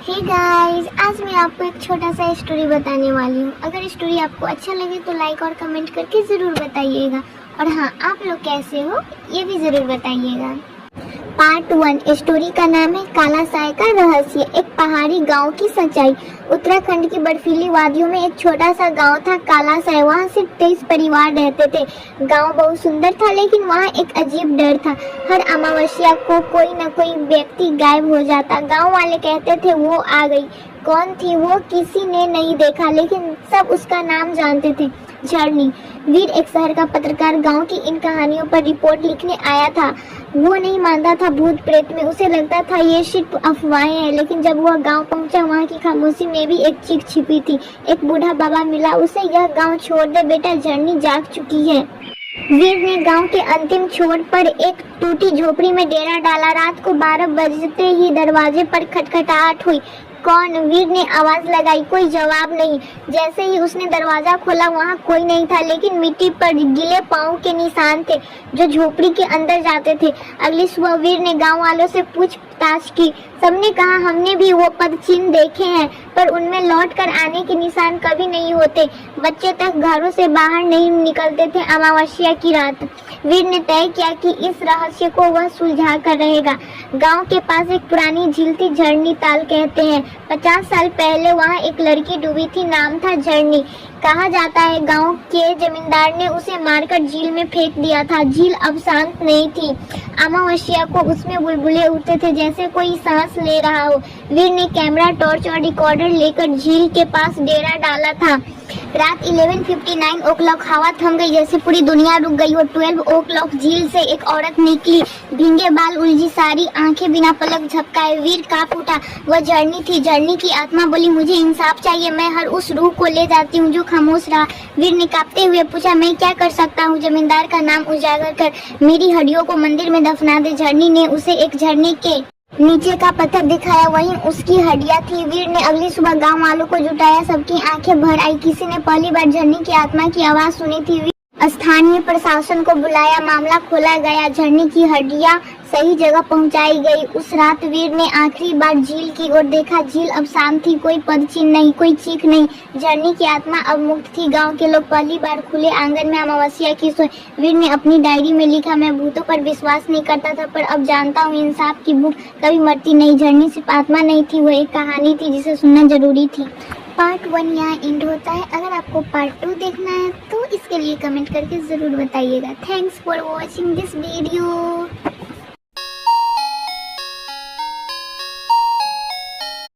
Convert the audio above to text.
Hey guys, आज मैं आपको एक छोटा सा स्टोरी बताने वाली हूँ। अगर स्टोरी आपको अच्छा लगे तो लाइक और कमेंट करके ज़रूर बताइएगा। और हाँ, आप लोग कैसे हो ये भी ज़रूर बताइएगा। पार्ट 1 स्टोरी का नाम है काला साय का रहस्य। एक पहाड़ी गांव की सच्चाई। उत्तराखंड की बर्फीली वादियों में एक छोटा सा गांव था काला साय। वहाँ सिर्फ 23 परिवार रहते थे। गांव बहुत सुंदर था, लेकिन वहाँ एक अजीब डर था। हर अमावस्या को कोई न कोई व्यक्ति गायब हो जाता। गांव वाले कहते थे वो आ गई। कौन थी वो किसी ने नहीं देखा, लेकिन सब उसका नाम जानते थे, झरनी। वीर एक शहर का पत्रकार गांव की इन कहानियों पर रिपोर्ट लिखने आया था। वो नहीं मानता था भूत प्रेत में। उसे लगता था ये सिर्फ अफवाहें हैं। लेकिन जब वह गांव पहुंचा, वहां की खामोशी में भी एक चीख छिपी थी। एक बूढ़ा बाबा मिला उसे। यह गांव छोड़ दे बेटा, झरनी जाग चुकी है। वीर ने गांव के अंतिम छोर पर एक टूटी झोपड़ी में डेरा डाला। रात को 12 बजते ही दरवाजे पर खटखटाहट हुई। कौन? वीर ने आवाज लगाई। कोई जवाब नहीं। जैसे ही उसने दरवाजा खोला, वहाँ कोई नहीं था, लेकिन मिट्टी पर गिले पाँव के निशान थे जो झोपड़ी के अंदर जाते थे। अगली सुबह वीर ने गांव वालों से पूछताछ की। सबने कहा हमने भी वो पद चिन्ह देखे हैं, पर उनमें लौट कर आने के निशान कभी नहीं होते। बच्चे तक घरों से बाहर नहीं निकलते थे अमावस्या की रात। वीर ने तय किया कि इस रहस्य को वह सुलझा कर रहेगा। गांव के पास एक पुरानी झील थी, झरनी ताल कहते हैं। 50 साल पहले वहाँ एक लड़की डूबी थी, नाम था झरनी। कहा जाता है गांव के जमींदार ने उसे मारकर झील में फेंक दिया था। झील अब शांत नहीं थी। अमावस्या को उसमें बुलबुले उठते थे, जैसे कोई सांस ले रहा हो। वीर ने कैमरा, टॉर्च और रिकॉर्डर लेकर झील के पास डेरा डाला था। रात 11:59 o'clock हवा थम गई, जैसे पूरी दुनिया रुक गई हो। 12 o'clock झील से एक औरत निकली, भींगे बाल, उलझी सारी, आंखें बिना पलक झपकाए। वीर कांप उठा। वह झरनी थी। झरनी की आत्मा बोली, मुझे इंसाफ चाहिए। मैं हर उस रूह को ले जाती हूँ जो खामोश रहा। वीर ने कांपते हुए पूछा, मैं क्या कर सकता हूँ? जमींदार का नाम उजागर कर मेरी हड्डियों को मंदिर में दफना दे। झरनी ने उसे एक झरने के नीचे का पत्थर दिखाया, वहीं उसकी हड्डियां थी। वीर ने अगली सुबह गांव वालों को जुटाया। सबकी आंखें भर आई। किसी ने पहली बार झरनी की आत्मा की आवाज सुनी थी। स्थानीय प्रशासन को बुलाया, मामला खोला गया। झरनी की हड्डियां सही जगह पहुंचाई गई। उस रात वीर ने आखिरी बार झील की ओर देखा। झील अब शांत थी। कोई पद चिन्ह नहीं, कोई चीख नहीं। झरनी की आत्मा अब मुक्त थी। गांव के लोग पहली बार खुले आंगन में अमावस्या की सोए। वीर ने अपनी डायरी में लिखा, मैं भूतों पर विश्वास नहीं करता था, पर अब जानता हूँ इंसाफ की भूख कभी मरती नहीं। झरनी सिर्फ आत्मा नहीं थी, वो एक कहानी थी जिसे सुनना जरूरी थी। पार्ट 1 यहाँ एंड होता है। अगर आपको पार्ट 2 देखना है तो इसके लिए कमेंट करके ज़रूर बताइएगा। Thanks for watching this video.